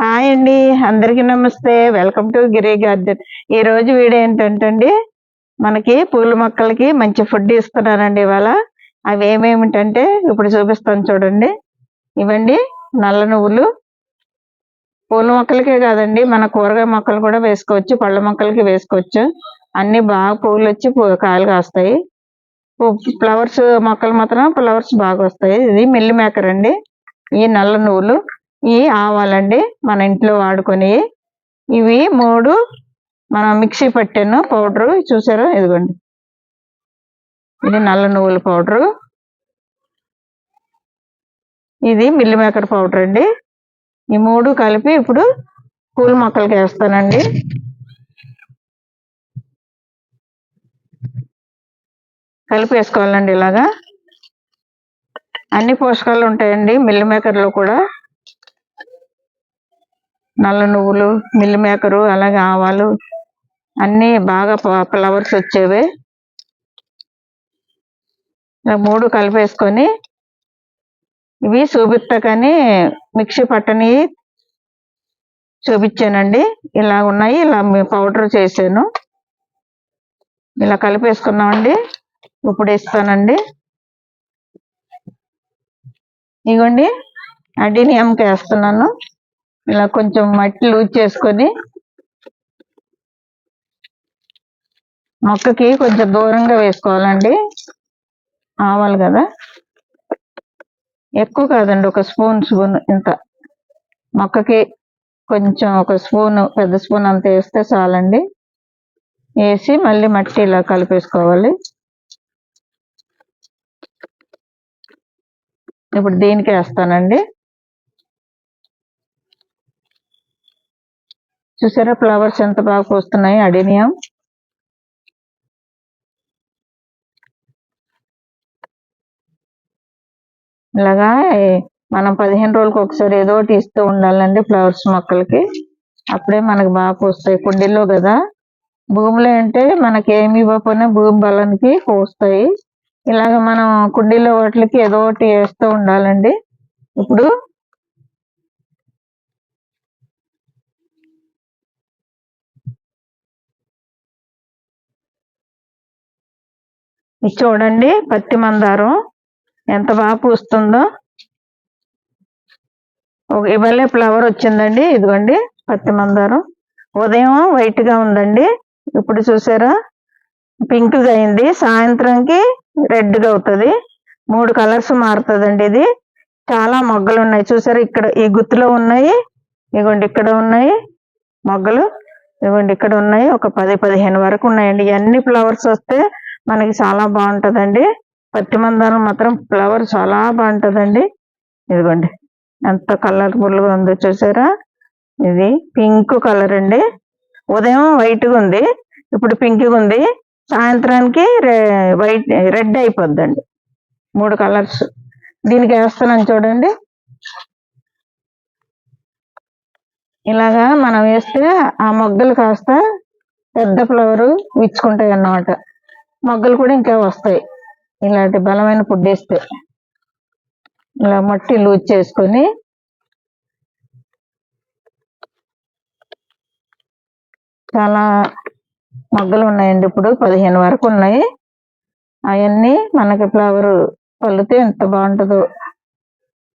Hi అండి. అందరికీ నమస్తే. Welcome to Giri garden. ఈరోజు వీడియో ఏంటంటే అండి, మనకి పూల మొక్కలకి మంచి ఫుడ్ ఇస్తున్నానండి ఇవాళ. అవి ఏమేమిటంటే ఇప్పుడు చూపిస్తాను చూడండి. ఇవండి నల్ల నువ్వులు. పూల మొక్కలకే కాదండి, మన కూరగాయ మొక్కలు కూడా వేసుకోవచ్చు, పళ్ళ మొక్కలకి వేసుకోవచ్చు. అన్ని బాగా పువ్వులు వచ్చి కాయలు కాస్తాయి. ఫ్లవర్స్ మొక్కలు మాత్రం ఫ్లవర్స్ బాగా వస్తాయి. ఇది మిల్లి మేకర్ అండి. ఈ నల్ల నువ్వులు, ఈ ఆవాలండి మన ఇంట్లో వాడుకొని. ఇవి 3 మనం మిక్సీ పట్టాను పౌడరు, చూసారా ఇదిగోండి. ఇది నల్ల నువ్వుల పౌడరు, ఇది మిల్లి మేకర్ పౌడర్ అండి. ఈ 3 కలిపి ఇప్పుడు పూల మొక్కలకి వేస్తానండి. కలిపి వేసుకోవాలండి. ఇలాగా అన్ని పోషకాలు ఉంటాయండి మిల్లి మేకర్లో కూడా. నల్ల నువ్వులు, మిల్లి మేకరు, అలాగే ఆవాలు అన్నీ బాగా ఫ్లవర్స్ వచ్చేవే. 3 కలిపేసుకొని ఇవి చూపిస్తాకని మిక్సీ పట్టని చూపించానండి. ఇలా ఉన్నాయి, ఇలా పౌడర్ చేశాను. ఇలా కలిపేసుకున్నామండి. ఇప్పుడు వేస్తానండి. ఇగోండి అడీనియంకి వేస్తున్నాను. ఇలా కొంచెం మట్టి లూజ్ చేసుకొని మొక్కకి కొంచెం దూరంగా వేసుకోవాలండి. ఆవాలు కదా, ఎక్కువ కాదండి, ఒక స్పూన్ ఇంత. మొక్కకి కొంచెం ఒక స్పూన్, పెద్ద స్పూన్ అంత వేస్తే చాలండి. వేసి మళ్ళీ మట్టి ఇలా కలిపేసుకోవాలి. ఇప్పుడు దీనికి వేస్తానండి. చూసారా ఫ్లవర్స్ ఎంత బాగా పూస్తున్నాయి, అడీనియం. ఇలాగా మనం 15 రోజులకు ఒకసారి ఏదో ఒకటి ఇస్తూ ఉండాలండి ఫ్లవర్స్ మొక్కలకి. అప్పుడే మనకు బాగా పూస్తాయి. కుండీల్లో కదా, భూమిలో అంటే మనకి ఏమి ఇవ్వకపోయినా భూమి బలానికి పూస్తాయి. ఇలాగ మనం కుండీలో వాటికి ఏదో ఒకటి వేస్తూ ఉండాలండి. ఇప్పుడు ఇది చూడండి, పత్తి మందారం ఎంత బాగా పూస్తుందో. ఇవాళ ఫ్లవర్ వచ్చిందండి. ఇదిగోండి పత్తి మందారం. ఉదయం వైట్ గా ఉందండి, ఇప్పుడు చూసారా పింక్ గా అయింది, సాయంత్రంకి రెడ్ గా అవుతుంది. 3 కలర్స్ మారుతుందండి. ఇది చాలా మొగ్గలు ఉన్నాయి, చూసారా ఇక్కడ ఈ గుత్తులో ఉన్నాయి. ఇదిగోండి ఇక్కడ ఉన్నాయి మొగ్గలు, ఇదిగోండి ఇక్కడ ఉన్నాయి. ఒక 10-15 వరకు ఉన్నాయండి. ఇవన్నీ ఫ్లవర్స్ వస్తే మనకి చాలా బాగుంటుందండి. పత్తి మందారం మాత్రం ఫ్లవర్ చాలా బాగుంటుందండి. ఇదిగోండి ఎంత కలర్ఫుల్ గా ఉందో చూసారా. ఇది పింక్ కలర్ అండి. ఉదయం వైట్ గా ఉంది, ఇప్పుడు పింక్ గా ఉంది, సాయంత్రానికి వైట్ రెడ్ అయిపోద్దండి. 3 కలర్స్. దీనికి వేస్తున్నాను చూడండి. ఇలాగా మనం వేస్తే ఆ మొగ్గలు కాస్త పెద్ద ఫ్లవర్ ఇచ్చుకుంటాయి అన్నమాట. మొగ్గలు కూడా ఇంకా వస్తాయి ఇలాంటి బలమైన ఫుడ్ వేస్తే. ఇలా మట్టి లూజ్ చేసుకొని చాలా మొగ్గలు ఉన్నాయండి. ఇప్పుడు 15 వరకు ఉన్నాయి. అవన్నీ మనకి ఫ్లవర్ పళ్ళుతే ఎంత బాగుంటుందో.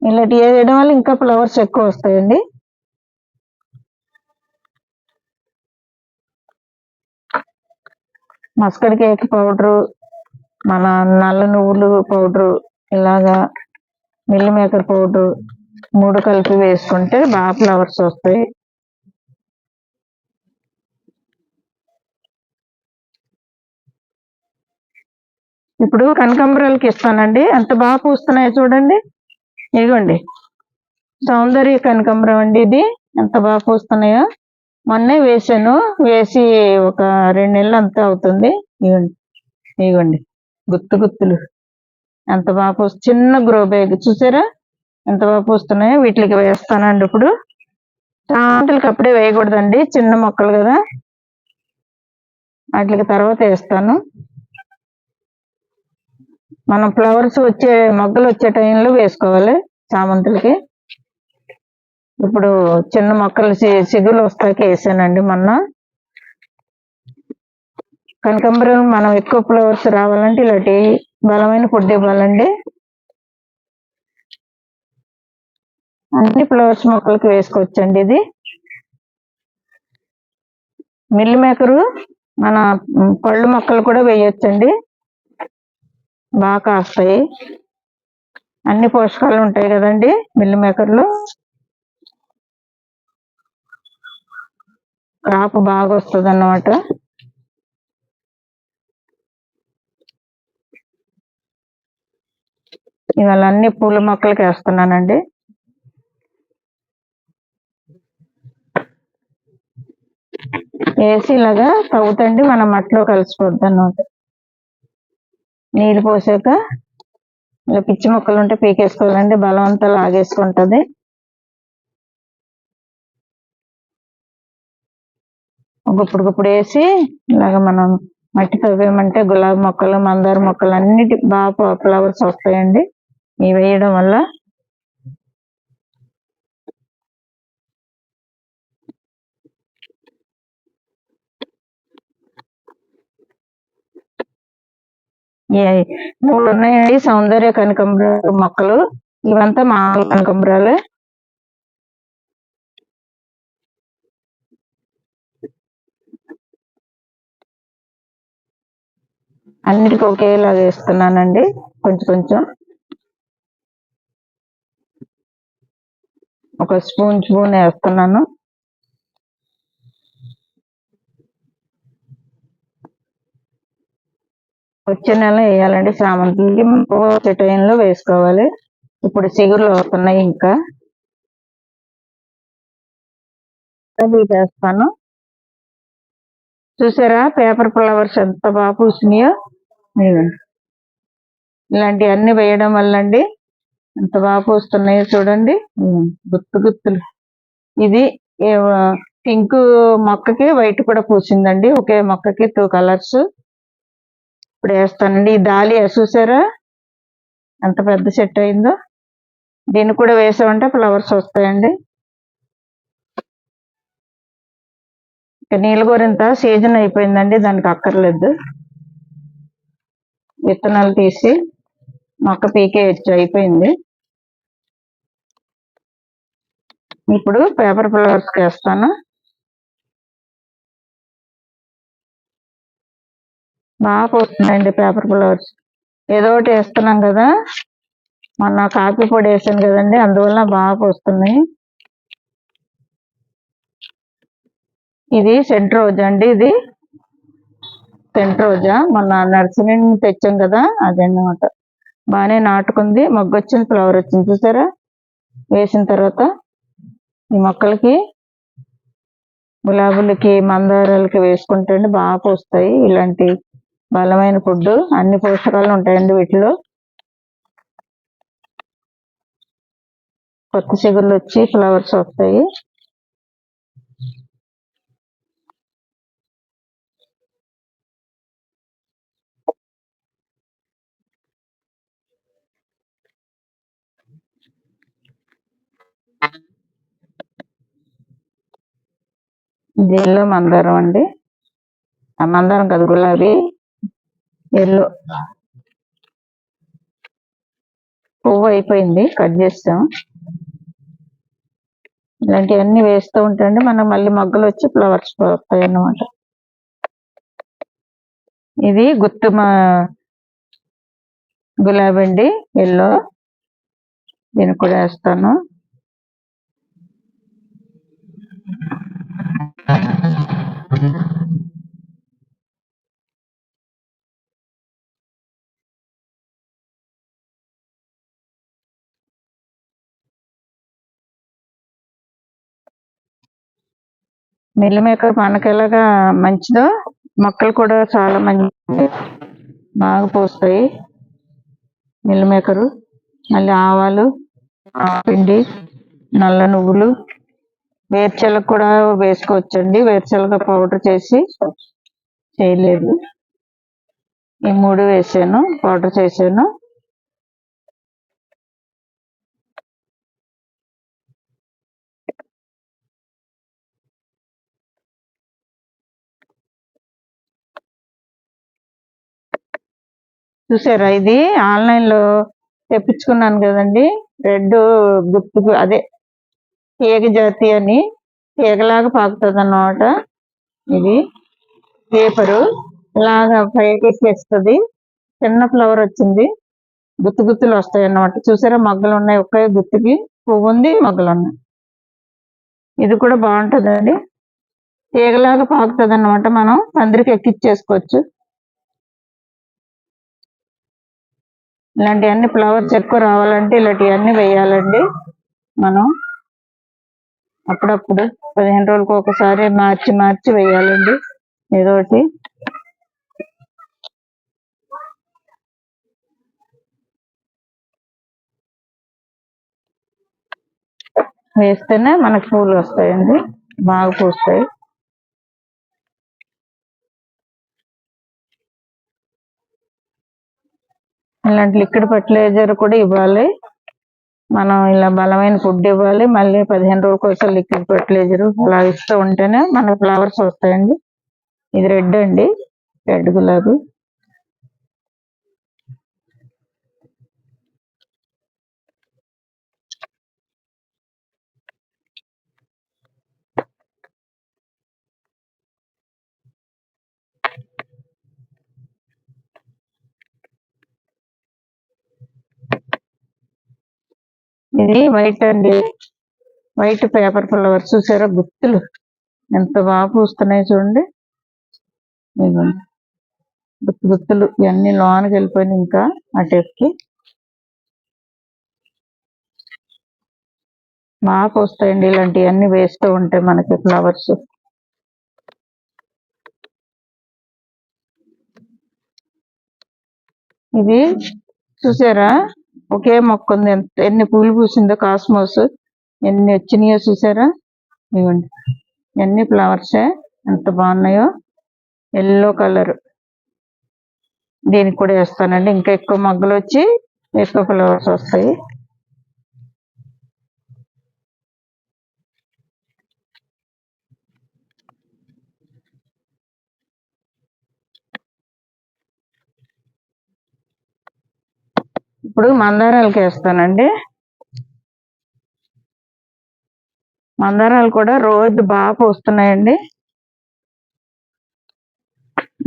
ఇలాంటి వేయడం వల్ల ఇంకా ఫ్లవర్స్ ఎక్కువ వస్తాయండి. మస్కడ్ కేక్ పౌడరు, మన నల్ల నువ్వులు పౌడరు, ఇలాగా మిల్లి మేకర్ పౌడరు 3 కలిపి వేసుకుంటే బాగా ఫ్లవర్స్ వస్తాయి. ఇప్పుడు కనకాంబరాలకి ఇస్తానండి. ఎంత బాగా పూస్తున్నాయో చూడండి. ఇదిగోండి సౌందర్య కనకాంబరం అండి. ఇది ఎంత బాగా పూస్తున్నాయో. మొన్నే వేసాను, వేసి ఒక 2 నెలలు అంతా అవుతుంది. ఇదిగోండి ఇదిగోండి గుత్తు గుత్తులు ఎంత బాగా పూస్తుంది. చిన్న గ్రో బ్యాగ్ చూసారా ఎంత బాగా పూస్తున్నాయో. వీటికి వేస్తానండి. ఇప్పుడు చామంతులకి అప్పుడే వేయకూడదండి, చిన్న మొక్కలు కదా, వాటికి తర్వాత వేస్తాను. మనం ఫ్లవర్స్ వచ్చే మొగ్గలు వచ్చే టైంలో వేసుకోవాలి చామంతులకి. ఇప్పుడు చిన్న మొక్కలు చిగులు వస్తాకి వేసానండి మొన్న. కనకాంబరం మనం ఎక్కువ ఫ్లవర్స్ రావాలంటే ఇలాంటి బలమైన ఫుడ్ ఇవ్వాలండి. అన్ని ఫ్లవర్స్ మొక్కలకి వేసుకోవచ్చండి. ఇది మిల్ మేకరు మన పళ్ళు మొక్కలు కూడా వేయొచ్చండి, బాగా కాస్తాయి. అన్ని పోషకాలు ఉంటాయి కదండి మిల్ మేకర్లో. క్రాప్ బాగా వస్తుంది అన్నమాట. ఇవాళ అన్ని పూల మొక్కలకి వేస్తున్నానండి. వేసి ఇలాగా తవ్వుతండి మన మట్టిలో కలిసిపోద్ది అన్నమాట. నీళ్ళు పోసాక ఇలా పిచ్చి మొక్కలు ఉంటే పీకేసుకోవాలండి, బలం అంతా లాగేసుకుంటది. గుప్పుడు వేసి ఇలాగ మనం మట్టి తవ్వేమంటే గులాబీ మొక్కలు, మందార మొక్కలు అన్నిటి బాగా ఫ్లవర్స్ వస్తాయండి ఇవి వేయడం వల్ల. మూడు ఉన్నాయండి సౌందర్య కనకాంబర మొక్కలు. ఇవంతా మామూలు కనకాంబరాలే. అన్నిటికీ ఒకేలాగా వేస్తున్నానండి, కొంచెం కొంచెం. ఒక స్పూన్ వేస్తున్నాను. వచ్చే నెల వేయాలండి చామంతికి. వచ్చే టైంలో వేసుకోవాలి. ఇప్పుడు చిగురులు అవుతున్నాయి ఇంకా. అది వేస్తాను. చూసారా పేపర్ ఫ్లవర్స్ ఎంత బాగా పూసినాయో. ఇలాంటివన్నీ వేయడం వల్ల అండి ఎంత బాగా పూస్తున్నాయో చూడండి, గుత్తులు. ఇది పింక్ మొక్కకి వైట్ కూడా పూసిందండి, ఒకే మొక్కకి 2 కలర్స్. ఇప్పుడు వేస్తానండి. ఈ డాలియా చూసారా ఎంత పెద్ద సెట్ అయిందో. దీన్ని కూడా వేసామంటే ఫ్లవర్స్ వస్తాయండి. ఇక నీలగోరింత సీజన్ అయిపోయిందండి, దానికి అక్కర్లేదు. విత్తనాలు తీసి మొక్క పీకేయచ్చు, అయిపోయింది. ఇప్పుడు పేపర్ ఫ్లవర్స్ వేస్తాను. బాగా పోతుందండి పేపర్ ఫ్లవర్స్. ఏదో ఒకటి వేస్తున్నాం కదా, మొన్న కాఫీ పొడి వేసాను కదండి, అందువల్ల బాగా పోస్తున్నాయి. ఇది సెంట్ రోజా అండి. ఇది సెంట్ రోజా మొన్న నర్సరీ తెచ్చాం కదా, అదన్నమాట. బాగానే నాటుకుంది, మొగ్గు వచ్చింది, ఫ్లవర్ వచ్చింది. చూసారా వేసిన తర్వాత ఈ మొక్కలకి, గులాబీలకి, మందారాలకి వేసుకుంటే బాగా పోస్తాయి. ఇలాంటి బలమైన ఫుడ్, అన్ని పోషకాలు ఉంటాయండి వీటిలో. కొత్త చిగుర్లు వచ్చి ఫ్లవర్స్ వస్తాయి. దీనిలో మందారం అండి, ఆ మందారం కదా గులాబీ, ఎల్లో. పువ్వు అయిపోయింది, కట్ చేస్తాం. ఇలాంటివన్నీ వేస్తూ ఉంటాయండి, మనకు మళ్ళీ మొగ్గలు వచ్చి ఫ్లవర్స్ వస్తాయి అన్నమాట. ఇది గుత్తు గులాబీ అండి, ఎల్లో. దీన్ని కూడా వేస్తాను. మిల్ మేకర్ మనకి ఎలాగా మంచిదో, మొక్కలు కూడా చాలా మంచి బాగా పోస్తాయి మిల్ మేకరు. మళ్ళీ ఆవాలు, పిండి, నల్ల నువ్వులు, వేరుశెనగ కూడా వేసుకోవచ్చండి. వేరుశెనగ పౌడర్ చేసి చేయలేదు, ఈ 3 వేసాను, పౌడర్ చేశాను. చూసారా, ఇది ఆన్లైన్ లో తెప్పించుకున్నాను కదండి. రెడ్ గుర్తుకు అదే తీగ జాతి అని తీగలాగా పాకుతుంది అన్నమాట. ఇది పేపరు ఇలాగా పైకి ఎక్కేస్తుంది. చిన్న ఫ్లవర్ వచ్చింది, గుత్తు గుత్తులు వస్తాయి అన్నమాట. చూసారా, మొగ్గలు ఉన్నాయి, ఒకే గుత్తుకి పువ్వు ఉంది, మొగ్గలు ఉన్నాయి. ఇది కూడా బాగుంటుందండి, తీగలాగా పాకుతుంది అన్నమాట. మనం అందరికి ఎక్కిచ్చేసుకోవచ్చు. ఇలాంటివన్నీ ఫ్లవర్స్ ఎక్కువ రావాలంటే ఇలాంటివన్నీ వేయాలండి. మనం అప్పుడప్పుడు 15 రోజులకు ఒకసారి మార్చి మార్చి వేయాలండి ఏదో ఒకటి. వేస్తేనే మనకు పూలు వస్తాయండి, బాగా పూస్తాయి. ఇలాంటి లిక్విడ్ ఫర్టిలైజర్ కూడా ఇవ్వాలి మనం. ఇలా బలమైన ఫుడ్ ఇవ్వాలి, మళ్ళీ 15 రోజులకు ఒకసారి లిక్విడ్ ఫర్టిలైజర్ అలా ఇస్తూ ఉంటేనే మనకు ఫ్లవర్స్ వస్తాయండి. ఇది రెడ్ అండి, రెడ్ గులాబీ. ఇది వైట్ అండి, వైట్ పేపర్ ఫ్లవర్స్. చూసారా, గుత్తులు ఎంత బాగా పూస్తున్నాయి చూడండి. గుత్తు గుత్తులు ఇవన్నీ లోనకి వెళ్ళిపోయినాయి, ఇంకా అటెక్కి బాగా పూస్తాయండి. ఇలాంటివన్నీ వేస్తూ ఉంటాయి మనకి ఫ్లవర్స్. ఇది చూసారా, ఒకే మొక్క ఉంది, ఎన్ని పూలు పూసిందో. కాస్మోస్ ఎన్ని వచ్చినాయో చూసారా. ఇవ్వండి, ఎన్ని ఫ్లవర్సే ఎంత బాగున్నాయో. ఎల్లో కలర్, దీనికి కూడా వేస్తానండి. ఇంకా ఎక్కువ మొగ్గలు వచ్చి ఎక్కువ ఫ్లవర్స్ వస్తాయి. ఇప్పుడు మందారాలకి వేస్తానండి. మందారాలు కూడా రోజు బాగా పూస్తున్నాయండి.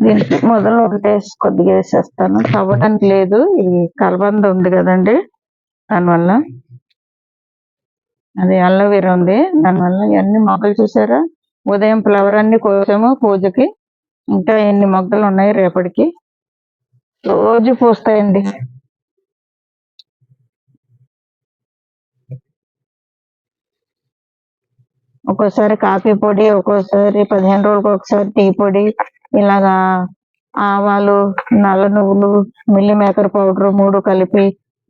దీనికి మొదలు ఒకటే కొద్దిగా వేసేస్తాను, తవ్వడానికి లేదు. ఇది కలబంద ఉంది కదండి, దానివల్ల. అది అలోవెరా ఉంది, దానివల్ల. ఇవన్నీ మొగ్గలు చూసారా, ఉదయం ఫ్లవర్ అన్ని కోసాము పూజకి. ఇంకా ఎన్ని మొగ్గలు ఉన్నాయి రేపటికి. రోజు పూస్తాయండి. ఒక్కోసారి కాఫీ పొడి, ఒక్కోసారి 15 రోజులకు ఒకసారి టీ పొడి, ఇలాగా ఆవాలు, నల్ల నువ్వులు, మిల్లీ మేకర్ పౌడర్ 3 కలిపి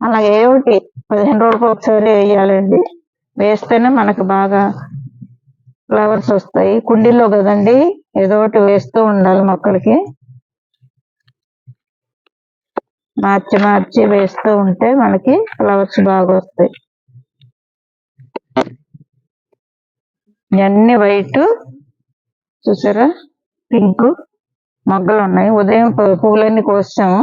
అలా ఏ ఒకటి 15 రోజులకు ఒకసారి వేయాలండి. వేస్తేనే మనకు బాగా ఫ్లవర్స్ వస్తాయి. కుండీలో కదండి, ఏదో ఒకటి వేస్తూ ఉండాలి మొక్కలకి. మార్చి మార్చి వేస్తూ ఉంటే మనకి ఫ్లవర్స్ బాగా వస్తాయి. ఇవన్నీ వైట్ చూసారా, పింక్ మొగ్గలు ఉన్నాయి. ఉదయం పువ్వులన్నీ కోసాము.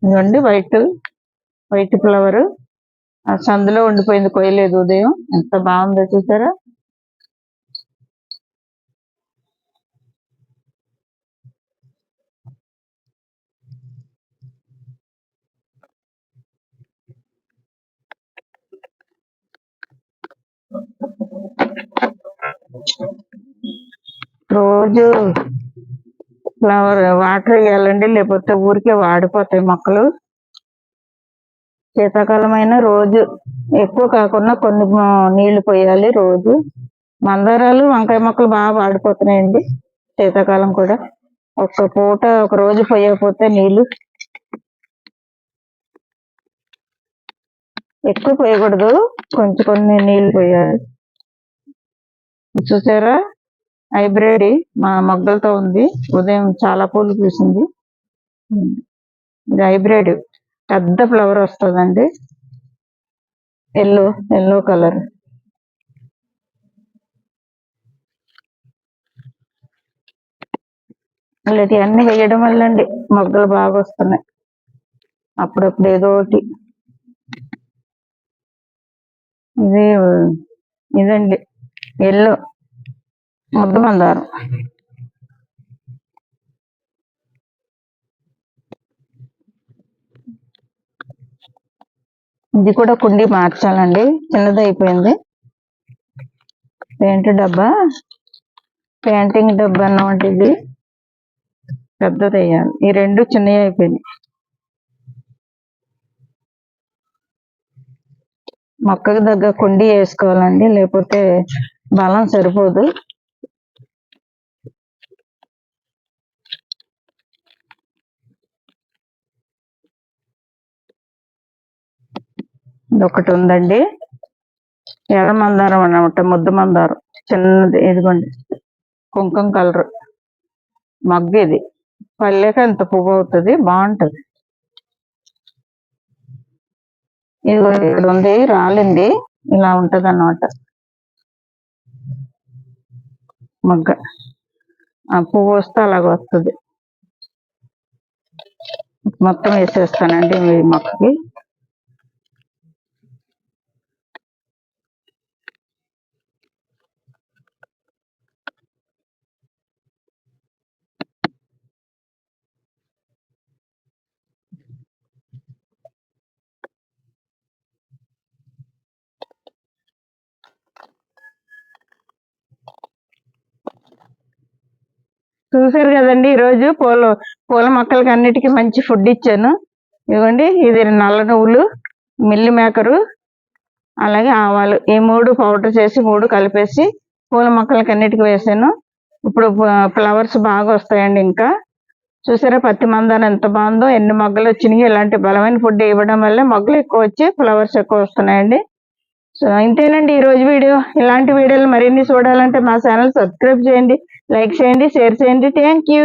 ఇదిగోండి వైట్ వైట్ ఫ్లవర్ సందులో ఉండిపోయింది, కొయ్యలేదు ఉదయం. ఎంత బాగుందో చూసారా. రోజు ఫ్లవర్ వాటర్ వేయాలండి, లేకపోతే ఊరికే వాడిపోతాయి మొక్కలు. శీతాకాలం అయినా రోజు ఎక్కువ కాకుండా కొన్ని నీళ్లు పోయాలి రోజు. మందారాలు, వంకాయ మొక్కలు బాగా వాడిపోతున్నాయండి శీతాకాలం కూడా. ఒక్క పూట ఒక రోజు పోయకపోతే నీళ్లు ఎక్కువ పోయకూడదు, కొంచెం కొన్ని నీళ్లు పోయాలి. చూసారా, హైబ్రిడ్ మా మొగ్గలతో ఉంది. ఉదయం చాలా పూలు పూసింది. ఇది హైబ్రిడ్ పెద్ద ఫ్లవర్ వస్తుందండి. Yellow colour. ఇలాంటివన్నీ వేయడం వల్ల అండి మొగ్గలు బాగా వస్తున్నాయి. అప్పుడప్పుడు ఏదో ఒకటి. ఇదండి ఎల్లో ముద్ద మందారం. ఇది కూడా కుండీ మార్చాలండి, చిన్నది అయిపోయింది. పెయింటింగ్ డబ్బా అన్నమాట. ఇది పెద్దది వేయాలి. ఈ రెండు చిన్నవి అయిపోయినాయి. మొక్కకు దగ్గర కుండీ వేసుకోవాలండి, లేకపోతే బలం సరిపోదు. ఒకటి ఉందండి, ఎర్ర మందారం అన్నమాట, ముద్ద మందారం చిన్నది. ఇదిగోండి కుంకుమ కలర్ మొగ్గ. ఇది పల్లెక ఎంత పువ్వు అవుతుంది, బాగుంటది. ఇది ఇక్కడ ఉంది, రాలింది. ఇలా ఉంటది అన్నమాట మొగ్గ. పువ్వు వస్తే అలాగ వస్తుంది. మొత్తం వేసేస్తానండి ఈ మొక్కకి. చూసారు కదండి, ఈరోజు పూల మొక్కలకి అన్నిటికీ మంచి ఫుడ్ ఇచ్చాను. ఇదిగోండి, ఇది నల్ల నువ్వులు, మిల్లి మేకరు, అలాగే ఆవాలు, ఈ 3 పౌడర్ చేసి 3 కలిపేసి పూల మొక్కలకి అన్నిటికీ వేసాను. ఇప్పుడు ఫ్లవర్స్ బాగా వస్తాయండి. ఇంకా చూసారా పత్తి మందారం ఎంత బాగుందో, ఎన్ని మొగ్గలు వచ్చినాయి. ఇలాంటి బలమైన ఫుడ్ ఇవ్వడం వల్ల మొగ్గలు ఎక్కువ వచ్చి ఫ్లవర్స్ ఎక్కువ వస్తున్నాయండి. సో ఇంతేనండి ఈరోజు వీడియో. ఇలాంటి వీడియోలు మరిన్ని చూడాలంటే మా ఛానల్ సబ్స్క్రైబ్ చేయండి, లైక్ చేయండి, షేర్ చేయండి. Thank you.